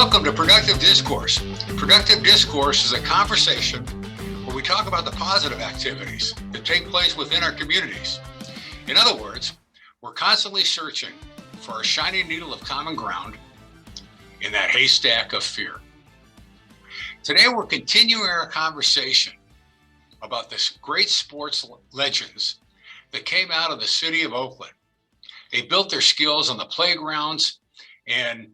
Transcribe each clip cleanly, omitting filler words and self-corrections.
Welcome to Productive Discourse. Productive Discourse is a conversation where we talk about the positive activities that take place within our communities. In other words, we're constantly searching for a shining needle of common ground in that haystack of fear. Today, we're continuing our conversation about the great sports legends that came out of the city of Oakland. They built their skills on the playgrounds and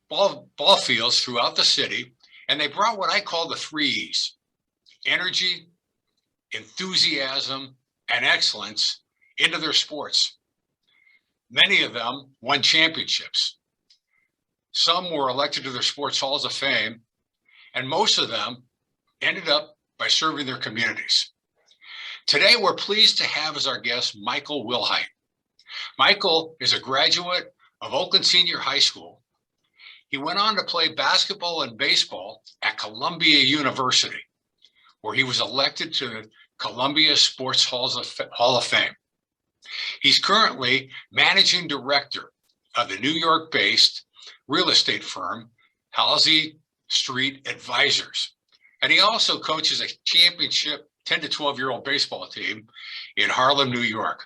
ball fields throughout the city, and they brought what I call the 3 E's: energy, enthusiasm, and excellence into their sports. Many of them won championships. Some were elected to their sports halls of fame, and most of them ended up by serving their communities. Today, we're pleased to have as our guest Michael Wilhite. Michael is a graduate of Oakland Senior High School. He went on to play basketball and baseball at Columbia University, where he was elected to the Columbia Sports Hall of Fame. He's currently managing director of the New York-based real estate firm, Halsey Street Advisors. And he also coaches a championship 10 to 12-year-old baseball team in Harlem, New York.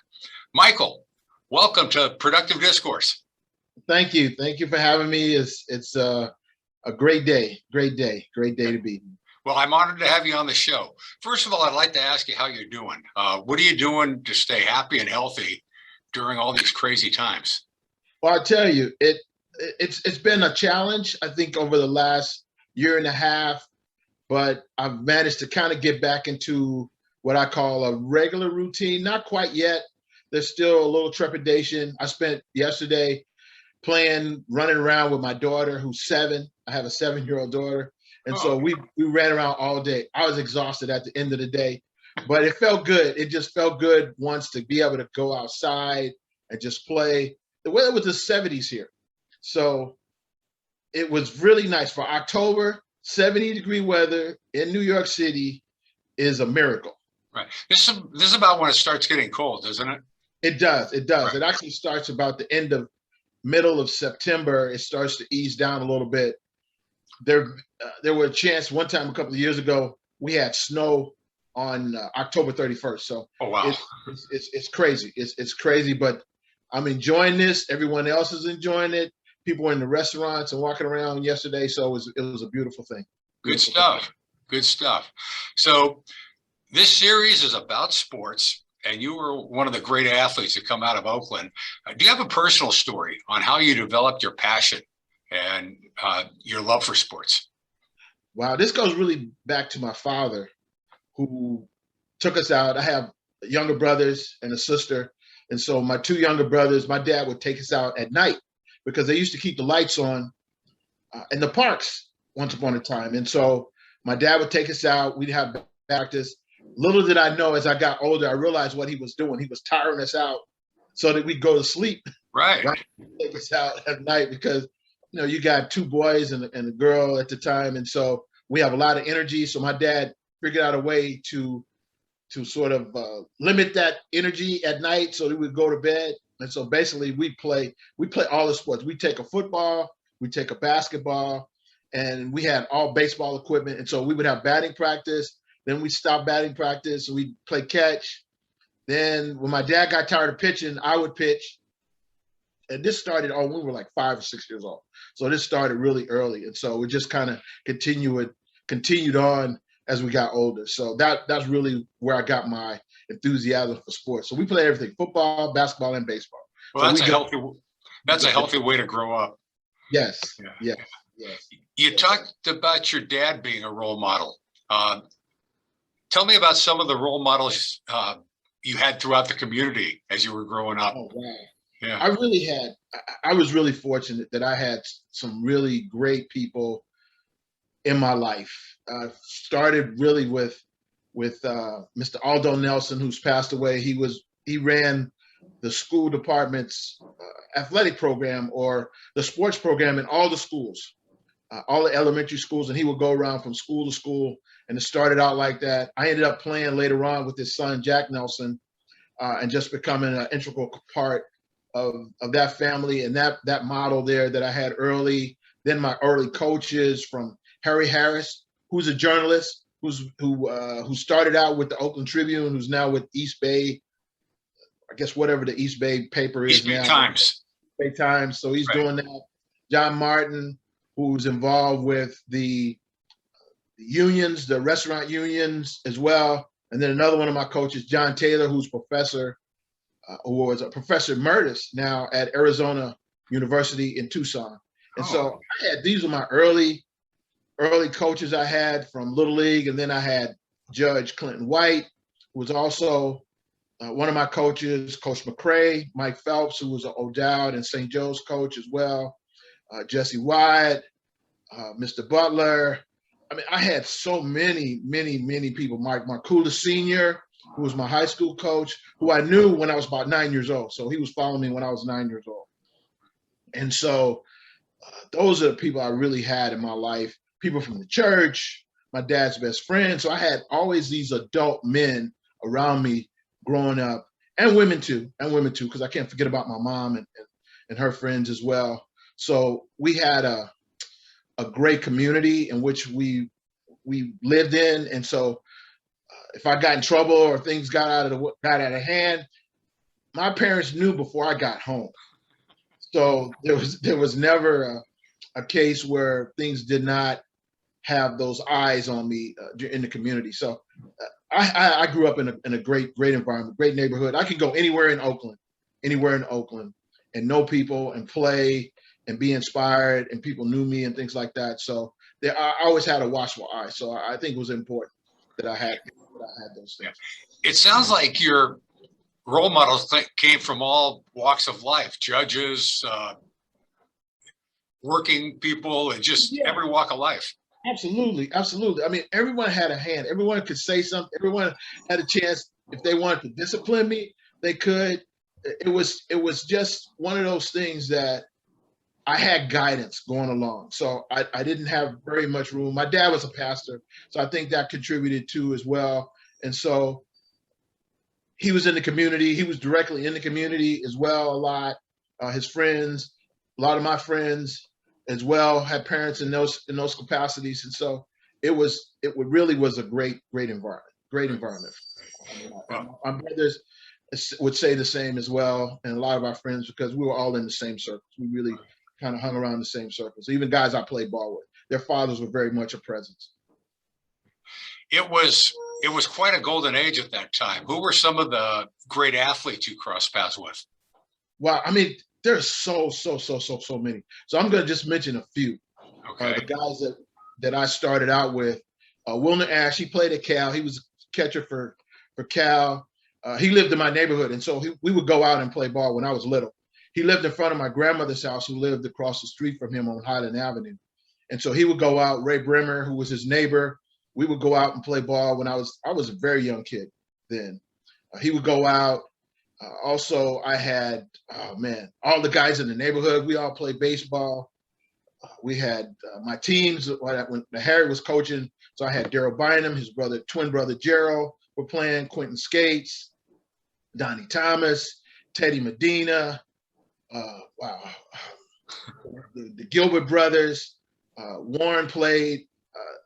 Michael, welcome to Productive Discourse. Thank you. Thank you for having me. It's a great day to be. Well, I'm honored to have you on the show. First of all, I'd like to ask you how you're doing. What are you doing to stay happy and healthy during all these crazy times? Well, I'll tell you, it's been a challenge, I think, over the last year and a half, but I've managed to kind of get back into what I call a regular routine. Not quite yet. There's still a little trepidation. I spent yesterday running around with my daughter, who's 7. I have a 7-year-old daughter. And so we ran around all day. I was exhausted at the end of the day, but it felt good. It just felt good once to be able to go outside and just play. The weather was the 70s here. So it was really nice for October. 70-degree weather in New York City is a miracle. Right. This is about when it starts getting cold, isn't it? It does. Right. It actually starts about the middle of September. It starts to ease down a little bit. There were a chance one time a couple of years ago, we had snow on October 31st. So oh, wow. It's crazy. It's crazy, but I'm enjoying this. Everyone else is enjoying it. People were in the restaurants and walking around yesterday. So it was a beautiful thing. Good stuff. Good stuff. So this series is about sports, and you were one of the great athletes that come out of Oakland. Do you have a personal story on how you developed your passion and your love for sports? Wow, this goes really back to my father, who took us out. I have younger brothers and a sister. And so my 2 younger brothers, my dad would take us out at night because they used to keep the lights on in the parks once upon a time. And so my dad would take us out. We'd have practice. Little did I know, as I got older, I realized what he was doing. He was tiring us out so that we'd go to sleep. Right. Take us out at night because, you got 2 boys and a girl at the time. And so we have a lot of energy. So my dad figured out a way to sort of limit that energy at night so that we'd go to bed. And so basically we play all the sports. We take a football, we take a basketball, and we had all baseball equipment. And so we would have batting practice. Then we stopped batting practice. So we'd play catch. Then when my dad got tired of pitching, I would pitch. And this started when we were like 5 or 6 years old. So this started really early. And so we just kind of continued on as we got older. So that's really where I got my enthusiasm for sports. So we play everything: football, basketball, and baseball. Well, so that's a healthy way to grow up. Yes. Yeah. Yes. You talked about your dad being a role model. Tell me about some of the role models you had throughout the community as you were growing up. Oh, wow. Yeah. I was really fortunate that I had some really great people in my life. I started really with Mr. Aldo Nelson, who's passed away. He ran the school department's athletic program, or the sports program, in all the schools, all the elementary schools, and he would go around from school to school. And it started out like that. I ended up playing later on with his son, Jack Nelson, and just becoming an integral part of that family and that model there that I had early Then my early coaches from Harry Harris, who's a journalist, who started out with the Oakland Tribune, who's now with East Bay, I guess whatever the East Bay paper is East Bay now. Times. Bay Times. So he's doing that. John Martin, who's involved with the unions, the restaurant unions as well. And then another one of my coaches, John Taylor, who's professor, who was a professor emeritus now at Arizona University in Tucson. And so these were my early coaches I had from Little League. And then I had Judge Clinton White, who was also one of my coaches, Coach McCray, Mike Phelps, who was an O'Dowd and St. Joe's coach as well, Jesse Wyatt, Mr. Butler. I mean, I had so many people. Mike Markula Sr., who was my high school coach, who I knew when I was about 9 years old. So he was following me when I was 9 years old. And so those are the people I really had in my life. People from the church, my dad's best friend. So I had always these adult men around me growing up, and women too, because I can't forget about my mom and her friends as well. So we had a great community in which we lived in. And so if I got in trouble or things got out of hand, my parents knew before I got home. So there was never a case where things did not have those eyes on me in the community. So I grew up in a great environment, great neighborhood. I could go anywhere in Oakland, and know people and play and be inspired, and people knew me and things like that. So I always had a watchful eye. So I think it was important that I had those things. It sounds like your role models came from all walks of life, judges, working people, and just every walk of life. Absolutely. I mean, everyone had a hand. Everyone could say something. Everyone had a chance. If they wanted to discipline me, they could. It was just one of those things that I had guidance going along. So I didn't have very much room. My dad was a pastor, so I think that contributed too as well. And so he was in the community. He was directly in the community as well a lot. His friends, a lot of my friends as well had parents in those capacities. And so it really was a great environment. My brothers would say the same as well, and a lot of our friends, because we were all in the same circles. We really kind of hung around the same circles. Even guys I played ball with, their fathers were very much a presence. It was quite a golden age at that time. Who were some of the great athletes you crossed paths with? Wow, I mean, there's so many. So I'm going to just mention a few. Okay. The guys that I started out with, Wilner Ash, he played at Cal. He was catcher for Cal. He lived in my neighborhood, and so we would go out and play ball when I was little. He lived in front of my grandmother's house, who lived across the street from him on Highland Avenue. And so he would go out. Ray Brimmer, who was his neighbor, we would go out and play ball when I was a very young kid then. He would go out. Also, I had, all the guys in the neighborhood. We all played baseball. We had my teams when Harry was coaching. So I had Daryl Bynum, his twin brother Gerald were playing, Quentin Skates, Donnie Thomas, Teddy Medina, the Gilbert brothers. Warren played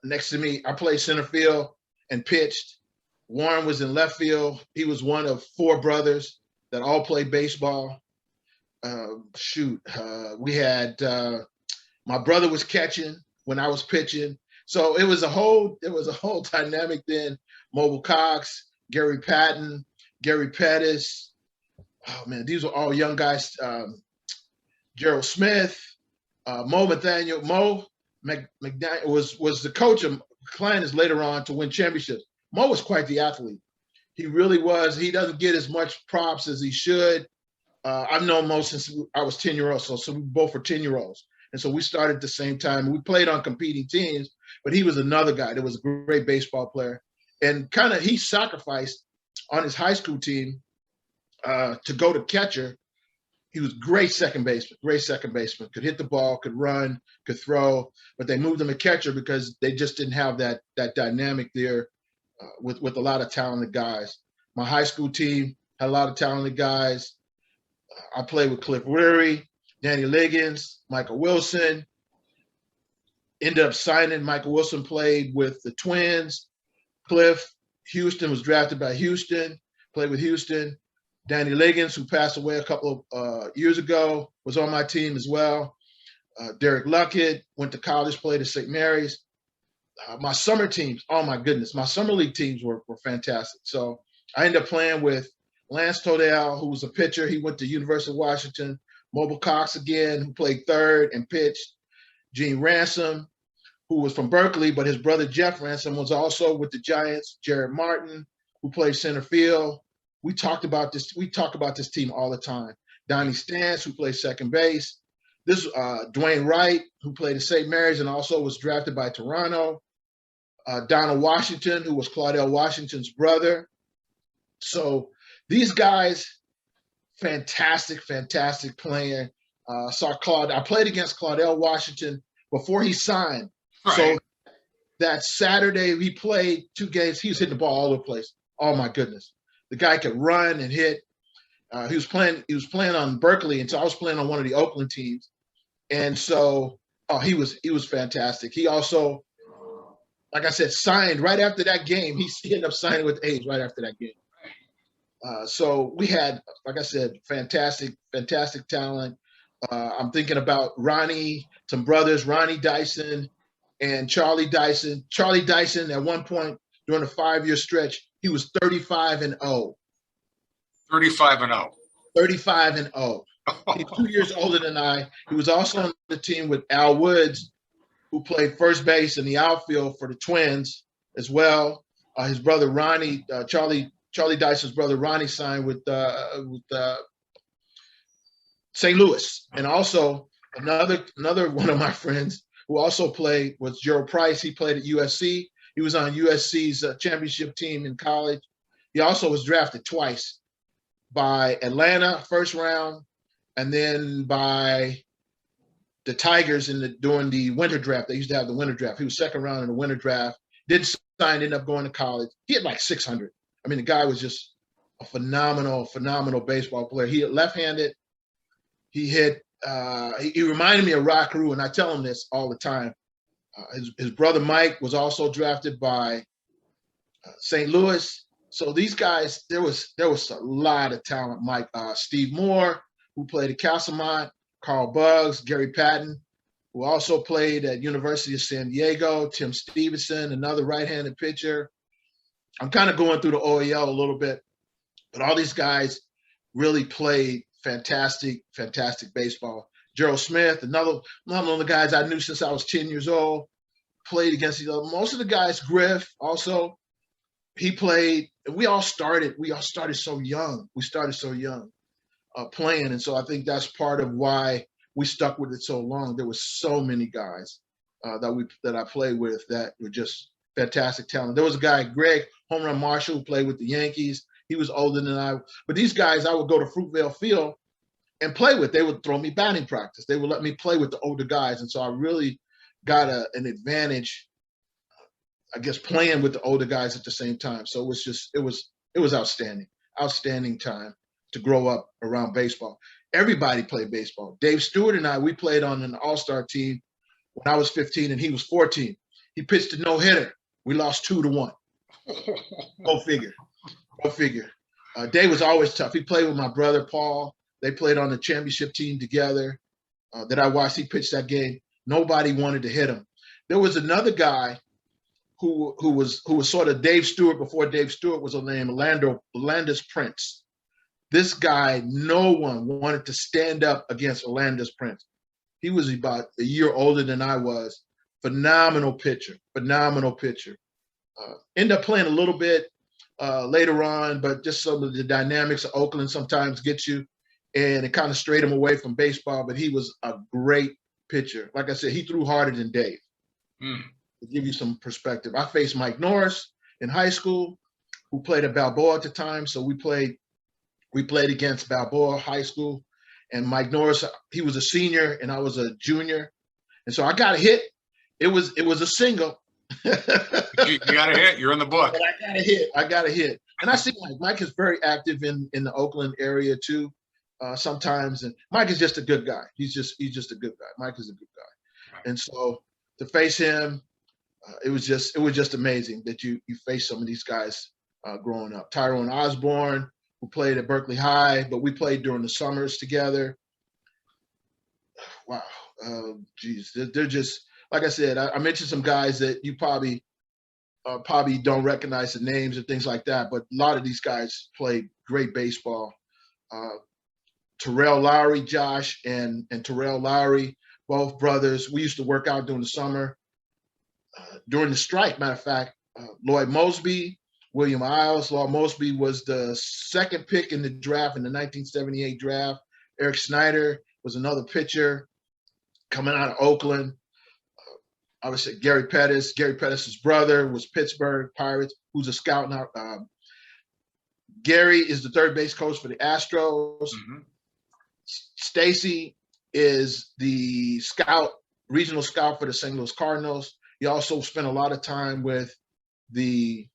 next to me. I played center field and pitched. Warren was in left field. He was one of four brothers that all played baseball. We had my brother was catching when I was pitching. So it was a whole dynamic then. Mobile Cox, Gary Patton, Gary Pettis. Oh man, these were all young guys. Gerald Smith, Mo McDaniel was the coach of Clintons later on to win championships. Mo was quite the athlete. He really was. He doesn't get as much props as he should. I've known Mo since I was 10 years old. So we both were 10-year-olds. And so we started at the same time. We played on competing teams, but he was another guy that was a great baseball player. And he sacrificed on his high school team to go to catcher. He was great second baseman, could hit the ball, could run, could throw, but they moved him to catcher because they just didn't have that dynamic there with a lot of talented guys. My high school team had a lot of talented guys. I played with Cliff Weary, Danny Liggins, Michael Wilson, Ended up signing. Michael Wilson played with the Twins. Cliff Houston was drafted by Houston, played with Houston. Danny Liggins, who passed away a couple of years ago, was on my team as well. Derek Luckett went to college, played at St. Mary's. My summer teams, oh my goodness, my summer league teams were fantastic. So I ended up playing with Lance Todell, who was a pitcher. He went to University of Washington. Mobile Cox again, who played third and pitched. Gene Ransom, who was from Berkeley, but his brother Jeff Ransom was also with the Giants. Jared Martin, who played center field. We talk about this team all the time. Donnie Stantz, who played second base. This Dwayne Wright, who played at St. Mary's and also was drafted by Toronto. Donald Washington, who was Claudell Washington's brother. So these guys, fantastic player. I played against Claudell Washington before he signed. Right. So that Saturday we played 2 games. He was hitting the ball all over the place. Oh my goodness. The guy could run and hit. He was playing on Berkeley, and so I was playing on one of the Oakland teams. And so he was fantastic. He also, like I said, signed right after that game. He ended up signing with A's right after that game. So we had, like I said, fantastic talent. I'm thinking about some brothers, Ronnie Dyson and Charlie Dyson. Charlie Dyson, at one point during a 5-year stretch, he was 35-0. 35-0. 35-0. He's 2 years older than I. He was also on the team with Al Woods, who played first base in the outfield for the Twins as well. His brother Ronnie, Charlie Dyson's brother Ronnie, signed with St. Louis. And also another one of my friends who also played was Gerald Price. He played at USC. He was on USC's championship team in college. He also was drafted twice by Atlanta, first round, and then by the Tigers during the winter draft. They used to have the winter draft. He was second round in the winter draft. Didn't sign, ended up going to college. He had like 600. I mean, the guy was just a phenomenal baseball player. He hit left-handed. He hit. He reminded me of Rock Rue, and I tell him this all the time. His brother Mike was also drafted by St. Louis. So these guys, there was a lot of talent. Mike, Steve Moore, who played at Castlemont, Carl Buggs, Gary Patton, who also played at University of San Diego, Tim Stevenson, another right-handed pitcher. I'm kind of going through the OEL a little bit, but all these guys really played fantastic baseball. Gerald Smith, another one of the guys I knew since I was 10 years old, played against most of the guys. Griff also, he played. We all started so young. Playing, and so I think that's part of why we stuck with it so long. There was so many guys that I played with that were just fantastic talent. There was a guy, Greg Home Run Marshall, who played with the Yankees. He was older than I, but these guys I would go to Fruitvale Field and play with. They would throw me batting practice. They would let me play with the older guys, and so I really got an advantage, I guess, playing with the older guys at the same time. So it was outstanding time to grow up around baseball. Everybody played baseball. Dave Stewart and I, we played on an all-star team when I was 15 and he was 14. He pitched a no-hitter. We lost 2-1. Go figure. Dave was always tough. He played with my brother, Paul. They played on the championship team together that I watched. He pitched that game. Nobody wanted to hit him. There was another guy who was sort of Dave Stewart before Dave Stewart was named Orlando's Prince. This guy, no one wanted to stand up against Orlando's Prince. He was about a year older than I was. Phenomenal pitcher. Ended up playing a little bit later on, but just some of the dynamics of Oakland sometimes get you, and it kind of strayed him away from baseball, but he was a great pitcher. Like I said, he threw harder than Dave. To give you some perspective. I faced Mike Norris in high school, who played at Balboa at the time, so we played against Balboa High School, and Mike Norris, he was a senior and I was a junior, and so I got a hit. It was a single. You got a hit. You're in the book. But I got a hit. And I see Mike is very active in the Oakland area too, sometimes. And Mike is just a good guy. He's just a good guy. Mike is a good guy. And so to face him, it was just amazing that you face some of these guys growing up. Tyrone Osborne, who played at Berkeley High, but we played during the summers together. Wow, geez, they're just, like I said. I mentioned some guys that you probably don't recognize the names and things like that, but a lot of these guys played great baseball. Terrell Lowry, Josh, and Terrell Lowry, both brothers. We used to work out during the summer. During the strike, matter of fact, Lloyd Mosby, William Iles. Lloyd Mosby was the second pick in the draft in the 1978 draft. Eric Snyder was another pitcher coming out of Oakland. Obviously, Gary Pettis' brother was Pittsburgh Pirates, who's a scout now. Gary is the third base coach for the Astros. Mm-hmm. Stacy is the regional scout for the St. Louis Cardinals. He also spent a lot of time with the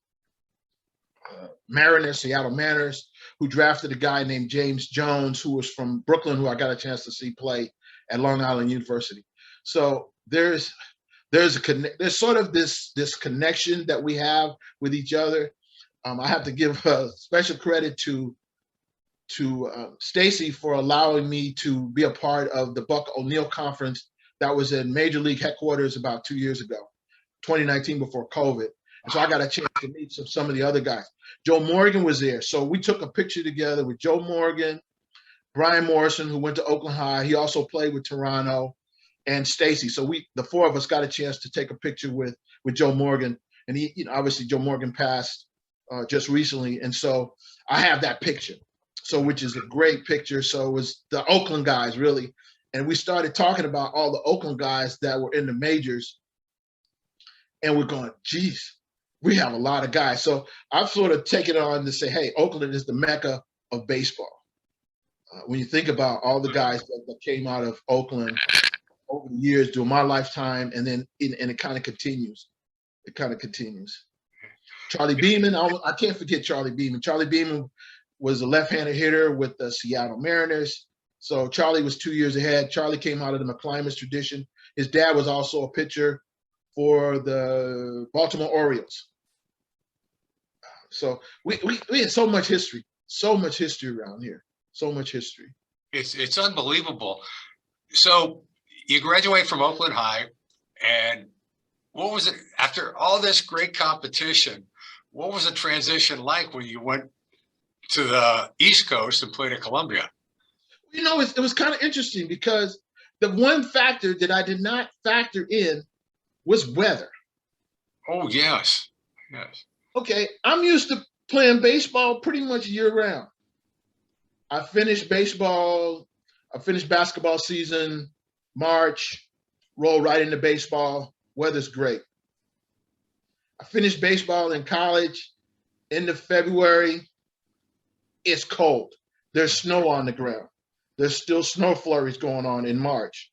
Mariners, Seattle Mariners, who drafted a guy named James Jones, who was from Brooklyn, who I got a chance to see play at Long Island University. So there's sort of this connection that we have with each other. I have to give special credit to Stacy for allowing me to be a part of the Buck O'Neill conference that was in Major League headquarters about 2 years ago, 2019, before COVID. And so I got a chance to meet some of the other guys. Joe Morgan was there. So we took a picture together with Joe Morgan, Brian Morrison, who went to Oakland High. He also played with Toronto, and Stacy. So the four of us got a chance to take a picture with Joe Morgan. And he, obviously Joe Morgan passed just recently. And so I have that picture. So, which is a great picture. So it was the Oakland guys, really. And we started talking about all the Oakland guys that were in the majors. And we're going, geez, we have a lot of guys. So I've sort of taken it on to say, hey, Oakland is the Mecca of baseball. When you think about all the guys that came out of Oakland over the years during my lifetime, and then it kind of continues. It kind of continues. Charlie Beeman, I can't forget Charlie Beeman. Charlie Beeman was a left-handed hitter with the Seattle Mariners. So Charlie was 2 years ahead. Charlie came out of the McClymonds tradition. His dad was also a pitcher for the Baltimore Orioles. So we had so much history around here, so much history. It's unbelievable. So you graduate from Oakland High, and what was it after all this great competition? What was the transition like when you went to the East Coast and played at Columbia? It was kind of interesting because the one factor that I did not factor in was weather. Oh, yes. Yes. Okay, I'm used to playing baseball pretty much year-round. I finished basketball season March, roll right into baseball. Weather's great. I finished baseball in college, end of February. It's cold. There's snow on the ground. There's still snow flurries going on in March.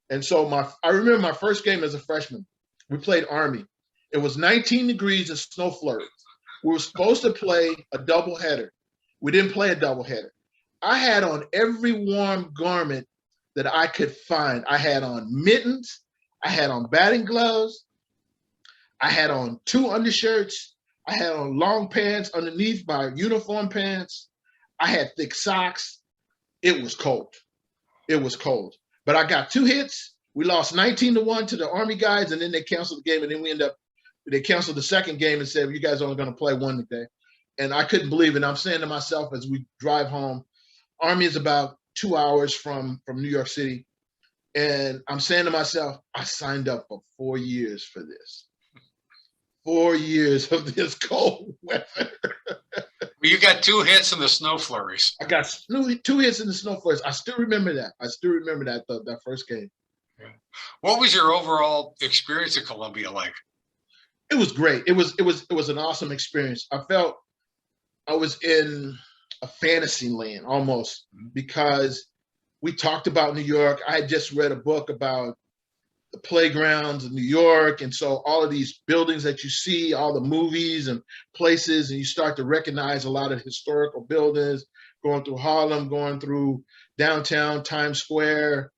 And so I remember my first game as a freshman. We played Army. It was 19 degrees and snow flurries. We were supposed to play a doubleheader. We didn't play a doubleheader. I had on every warm garment that I could find. I had on mittens. I had on batting gloves. I had on 2 undershirts. I had on long pants underneath my uniform pants. I had thick socks. It was cold. It was cold. But I got 2 hits. We lost 19-1 to the Army guys, and then they canceled the game. And then they canceled the second game and said, you guys are only going to play one today. And I couldn't believe it. I'm saying to myself as we drive home, Army is about 2 hours from New York City. And I'm saying to myself, I signed up for 4 years for this. 4 years of this cold weather. Well, you got 2 hits in the snow flurries. I got 2 hits in the snow flurries. I still remember that. That first game. Yeah. What was your overall experience at Columbia like? It was great. It was an awesome experience. I felt I was in a fantasy land almost, because we talked about New York. I had just read a book about the playgrounds of New York. And so all of these buildings that you see, all the movies and places, and you start to recognize a lot of historical buildings, going through Harlem, going through downtown Times Square,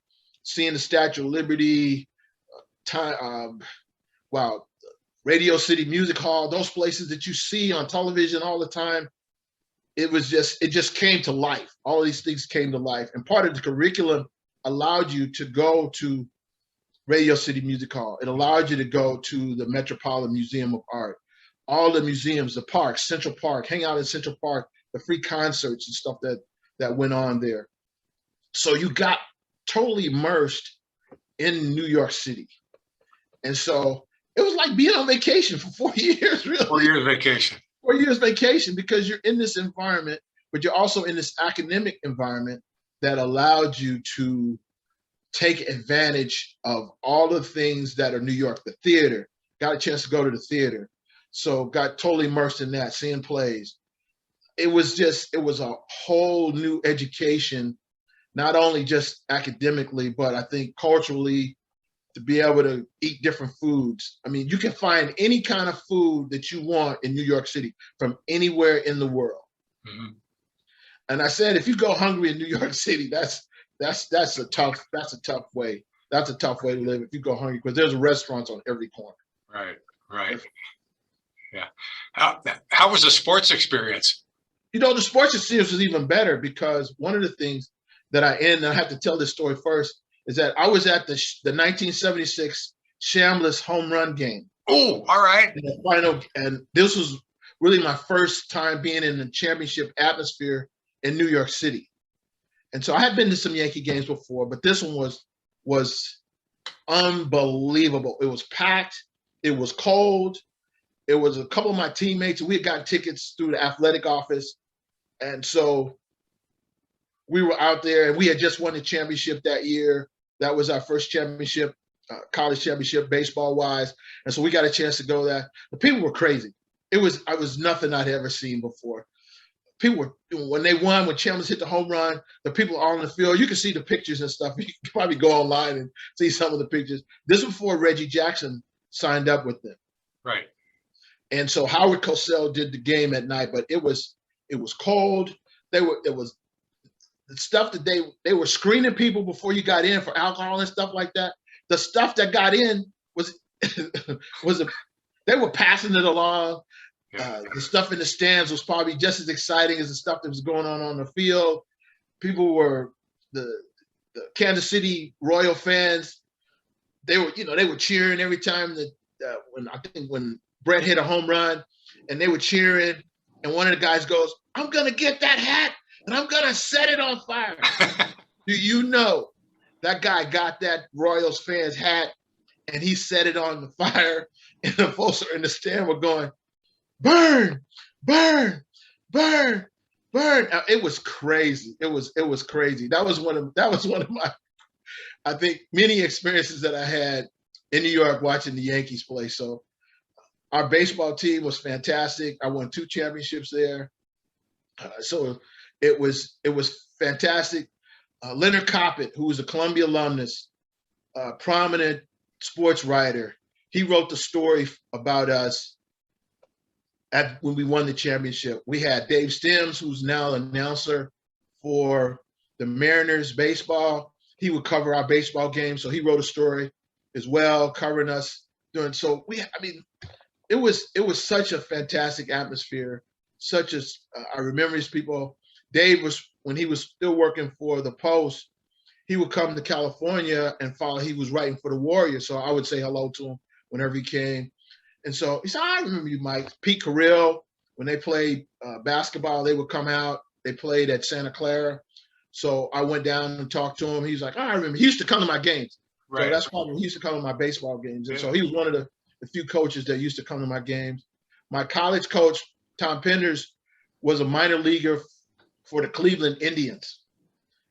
seeing the Statue of Liberty, time, wow, Radio City Music Hall, those places that you see on television all the time. It just came to life. All of these things came to life. And part of the curriculum allowed you to go to Radio City Music Hall. It allowed you to go to the Metropolitan Museum of Art, all the museums, the parks, Central Park, hang out in Central Park, the free concerts and stuff that went on there. So you got totally immersed in New York City. And so it was like being on vacation for 4 years, really. 4 years vacation. 4 years vacation, because you're in this environment, but you're also in this academic environment that allowed you to take advantage of all the things that are New York. The theater, got a chance to go to the theater. So got totally immersed in that, seeing plays. It was a whole new education, not only just academically, but I think culturally, to be able to eat different foods. I mean, you can find any kind of food that you want in New York City from anywhere in the world. Mm-hmm. And I said, if you go hungry in New York City, that's a tough way. That's a tough way to live if you go hungry, because there's restaurants on every corner. Right. Yeah. How was the sports experience? The sports experience was even better, because one of the things that I have to tell this story first, is that I was at the 1976 Chambliss home run game. Oh, all right. In the final, and this was really my first time being in the championship atmosphere in New York City. And so I had been to some Yankee games before, but this one was unbelievable. It was packed. It was cold. It was a couple of my teammates. We had gotten tickets through the athletic office. And so we were out there, and we had just won the championship that year. That was our first championship, college championship, baseball-wise. And so we got a chance to go there. The people were crazy. I was nothing I'd ever seen before. People were, when they won, when Chambliss hit the home run, the people all on the field, you can see the pictures and stuff. You can probably go online and see some of the pictures. This was before Reggie Jackson signed up with them. Right. And so Howard Cosell did the game at night, but it was cold. It was the stuff that they were screening people before you got in for alcohol and stuff like that. The stuff that got in was they were passing it along. The stuff in the stands was probably just as exciting as the stuff that was going on the field. People were the Kansas City Royal fans. They were cheering every time that when Brett hit a home run, and they were cheering. And one of the guys goes, "I'm gonna get that hat and I'm gonna set it on fire." Do you know that guy got that Royals fan's hat and he set it on the fire, and the folks in the stand were going, "Burn, burn, burn, burn." It was crazy. It was crazy. That was one of my, I think, many experiences that I had in New York watching the Yankees play. So our baseball team was fantastic. I won 2 championships there. So it was fantastic. Leonard Coppett, who was a Columbia alumnus, prominent sports writer, he wrote the story about us when we won the championship. We had Dave Stims, who's now an announcer for the Mariners baseball. He would cover our baseball games, so he wrote a story as well, covering us. It was such a fantastic atmosphere. I remember these people. Dave when he was still working for the Post, he would come to California and he was writing for the Warriors. So I would say hello to him whenever he came. And so he said, "I remember you, Mike." Pete Carril, when they played basketball, they would come out. They played at Santa Clara. So I went down and talked to him. He was like, "I remember." He used to come to my games. Right. So that's probably, he used to come to my baseball games. And so he was one of the few coaches that used to come to my games. My college coach, Tom Penders, was a minor leaguer for the Cleveland Indians.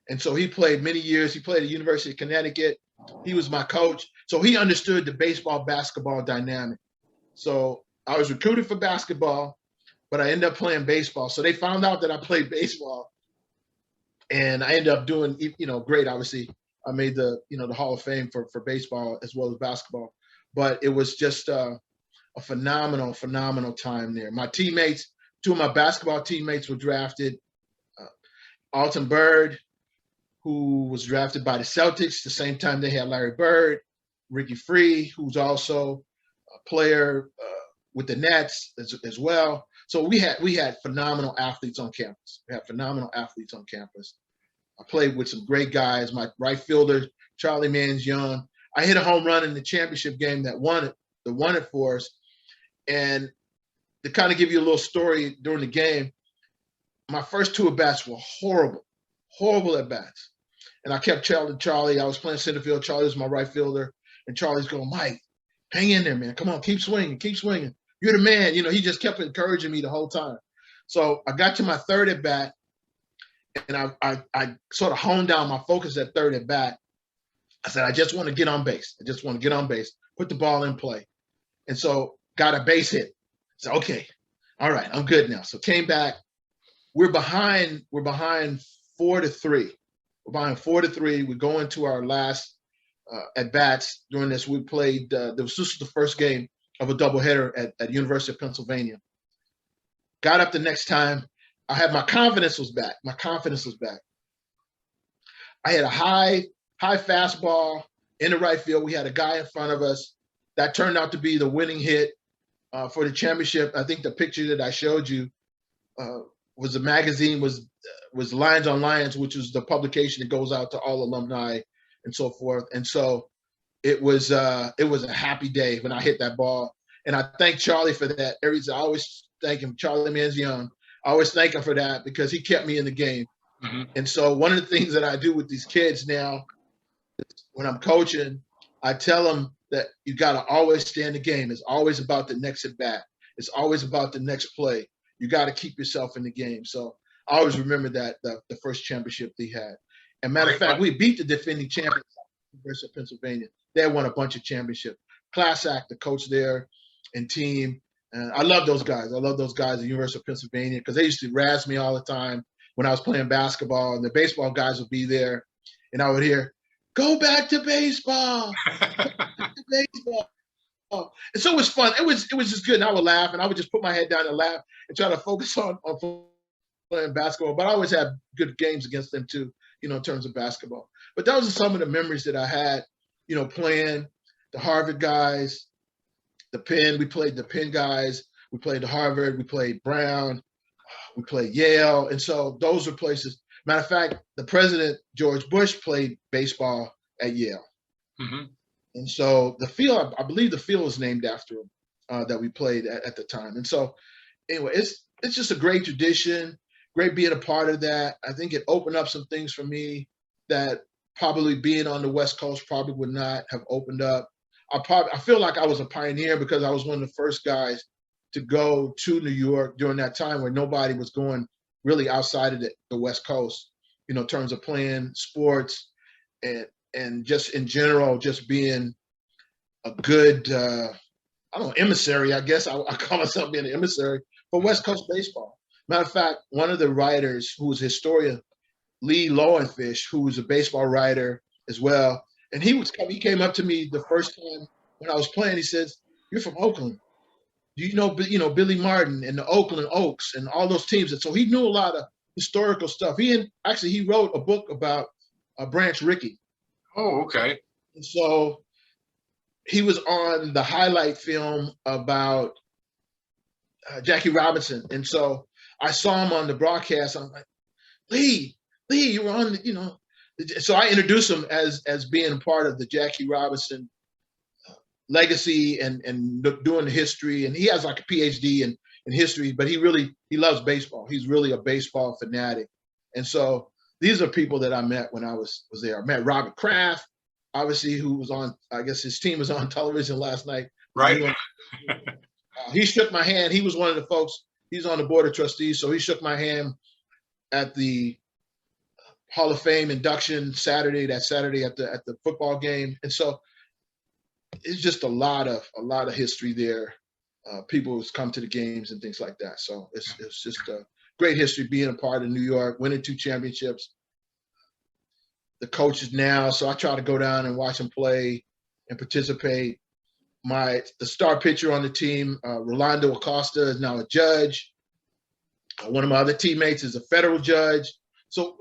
And so he played many years. He played at the University of Connecticut. He was my coach. So he understood the baseball-basketball dynamic. So I was recruited for basketball, but I ended up playing baseball. So they found out that I played baseball, and I ended up doing, great. Obviously, I made the Hall of Fame for baseball as well as basketball. But it was just a phenomenal time there. My teammates, 2 of my basketball teammates were drafted. Alton Bird, who was drafted by the Celtics the same time they had Larry Bird. Ricky Free, who's also a player with the Nets as well. So we had phenomenal athletes on campus. We had phenomenal athletes on campus. I played with some great guys. My right fielder, Charlie Manzione. I hit a home run in the championship game that won it for us. And to kind of give you a little story during the game, my first two at-bats were horrible at-bats. And I kept telling Charlie, I was playing center field. Charlie was my right fielder. And Charlie's going, Mike, hang in there, man. Come on, keep swinging. You're the man. He just kept encouraging me the whole time. So I got to my third at-bat, and I sort of honed down my focus at third at-bat. I said, I just want to get on base. Put the ball in play. And so got a base hit. So, okay, all right, I'm good now. So came back. We're behind 4-3. We're behind 4-3. We go into our last at-bats during this. We played, this was the first game of a doubleheader at University of Pennsylvania. Got up the next time. My confidence was back. I had a high fastball in the right field. We had a guy in front of us that turned out to be the winning hit for the championship. I think the picture that I showed you was the magazine was Lions on Lions, which was the publication that goes out to all alumni and so forth. And so it was a happy day when I hit that ball. And I thank Charlie for that. I always thank him, Charlie Manzione. I always thank him for that because he kept me in the game. Mm-hmm. And so one of the things that I do with these kids now, when I'm coaching, I tell them that you got to always stay in the game. It's always about the next at bat. It's always about the next play. You got to keep yourself in the game. So I always remember that the first championship they had. And matter of fact, we beat the defending champions, University of Pennsylvania. They won a bunch of championships. Class act, the coach there and team. And I love those guys. I love those guys at the University of Pennsylvania because they used to razz me all the time when I was playing basketball. And the baseball guys would be there, and I would hear, "Go back to baseball." Go back to baseball. And so it was fun. It was just good. And I would laugh, and I would just put my head down and laugh and try to focus on playing basketball. But I always had good games against them too, in terms of basketball. But those are some of the memories that I had, playing the Harvard guys, the Penn. We played the Penn guys. We played the Harvard. We played Brown. We played Yale. And so those are places. Matter of fact, the president, George Bush, played baseball at Yale. Mm-hmm. And so the field, I believe the field was named after him that we played at the time. And so anyway, it's just a great tradition, great being a part of that. I think it opened up some things for me that probably being on the West Coast probably would not have opened up. I feel like I was a pioneer because I was one of the first guys to go to New York during that time where nobody was going really outside of the West Coast, in terms of playing sports and just in general, just being a good, emissary, I guess. I call myself being an emissary for West Coast baseball. Matter of fact, one of the writers who was a historian, Lee Lowenfish, who was a baseball writer as well, and he came up to me the first time when I was playing. He says, "You're from Oakland. Do you know Billy Martin and the Oakland Oaks and all those teams?" And so he knew a lot of historical stuff. He wrote a book about Branch Rickey. Oh, okay. And so he was on the highlight film about Jackie Robinson. And so I saw him on the broadcast. I'm like, Lee, you were on So I introduced him as being a part of the Jackie Robinson legacy and doing the history. And he has like a PhD in history, but he loves baseball. He's really a baseball fanatic. And so these are people that I met when I was there. I met Robert Kraft, obviously, who was on, I guess his team was on television last night. Right. He shook my hand. He was one of the folks, he's on the board of trustees. So he shook my hand at the Hall of Fame induction Saturday at the football game. And so it's just a lot of history there. People who's come to the games and things like that. So it's just a great history being a part of New York, winning 2 championships. The coaches now, so I try to go down and watch them play and participate. The star pitcher on the team, Rolando Acosta, is now a judge. One of my other teammates is a federal judge. So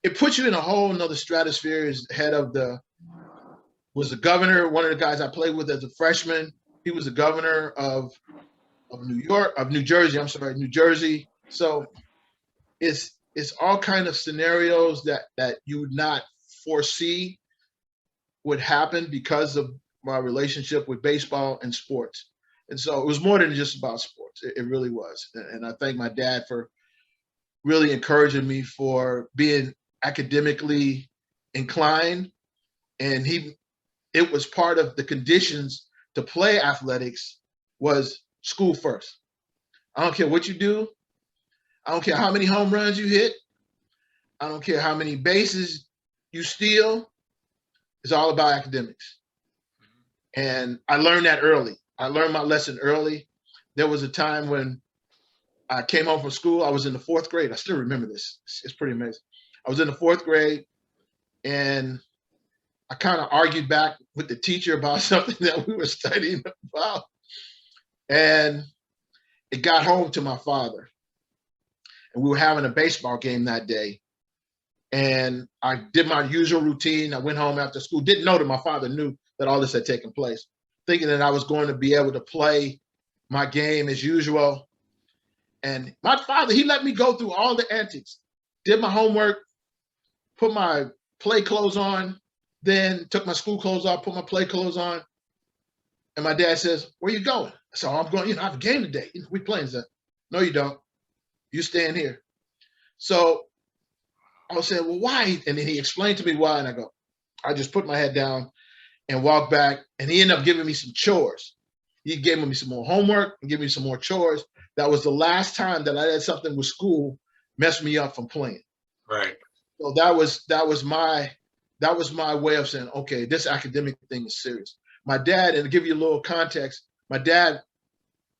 it puts you in a whole nother stratosphere as head of was the governor, one of the guys I played with as a freshman. He was the governor of New Jersey. I'm sorry, New Jersey. So it's all kind of scenarios that you would not foresee would happen because of my relationship with baseball and sports. And so it was more than just about sports. It really was. And I thank my dad for really encouraging me for being academically inclined. And it was part of the conditions to play athletics was school first. I don't care what you do. I don't care how many home runs you hit. I don't care how many bases you steal. It's all about academics. And I learned that early. I learned my lesson early. There was a time when I came home from school. I was in the 4th grade. I still remember this. It's pretty amazing. I was in the 4th grade, and I kind of argued back with the teacher about something that we were studying about. And it got home to my father. And we were having a baseball game that day. And I did my usual routine. I went home after school. Didn't know that my father knew that all this had taken place, thinking that I was going to be able to play my game as usual. And my father, he let me go through all the antics, did my homework, put my play clothes on, then took my school clothes off, put my play clothes on. And my dad says, "Where you going?" So I'm going, I have a game today. We playing. He said, "No, you don't. You staying here." So I was saying, "Well, why?" And then he explained to me why. And I go, I just put my head down and walked back. And he ended up giving me some chores. He gave me some more homework and gave me some more chores. That was the last time that I had something with school mess me up from playing. Right. So that was my way of saying, okay, this academic thing is serious. My dad, and to give you a little context, my dad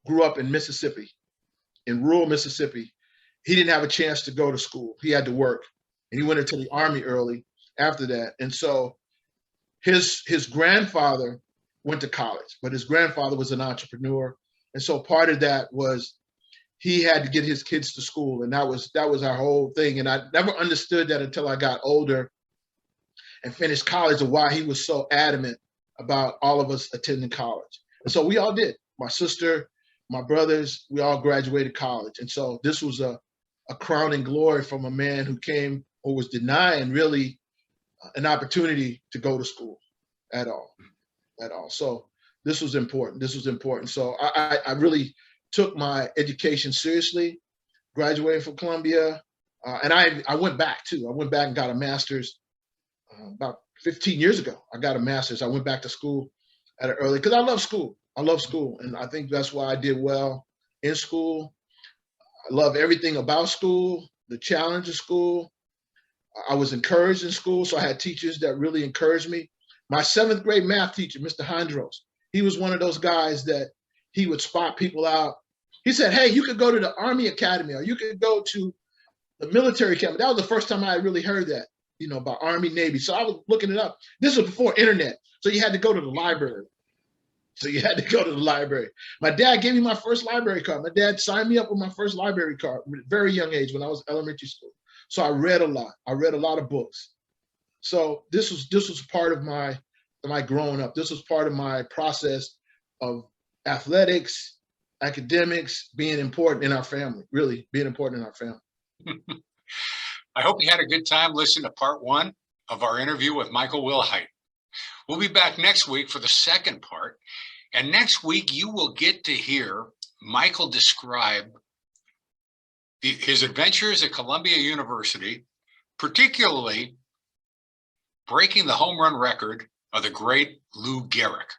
grew up in Mississippi, in rural Mississippi. He didn't have a chance to go to school. He had to work. And he went into the Army early after that. And so his grandfather went to college, but his grandfather was an entrepreneur. And so part of that was he had to get his kids to school. And that was our whole thing. And I never understood that until I got older and finished college, of why he was so adamant about all of us attending college. And so we all did. My sister, my brothers, we all graduated college. And so this was a crowning glory from a man who was denying really an opportunity to go to school at all. So this was important. So I really took my education seriously, graduated from Columbia. And I went back too. I went back and got a master's about 15 years ago. I got a master's. I went back to school at an early, because I love school. And I think that's why I did well in school. I love everything about school, the challenge of school. I was encouraged in school, so I had teachers that really encouraged me. My 7th grade math teacher, Mr. Hondros, he was one of those guys that he would spot people out. He said, "Hey, you could go to the Army Academy, or you could go to the military academy." That was the first time I really heard that, about Army, Navy. So I was looking it up. This was before internet, so you had to go to the library. My dad gave me my first library card. My dad signed me up with my first library card at a very young age when I was in elementary school. So I read a lot. I read a lot of books. So this was part of my growing up. This was part of my process of athletics, academics, being important in our family, really being important in our family. I hope you had a good time listening to part 1 of our interview with Michael Wilhite. We'll be back next week for the second part. And next week, you will get to hear Michael describe his adventures at Columbia University, particularly breaking the home run record of the great Lou Gehrig.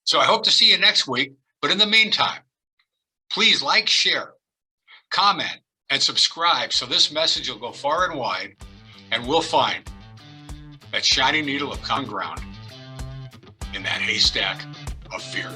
So I hope to see you next week. But in the meantime, please like, share, comment, and subscribe so this message will go far and wide, and we'll find that shining needle of common ground in that haystack of fear.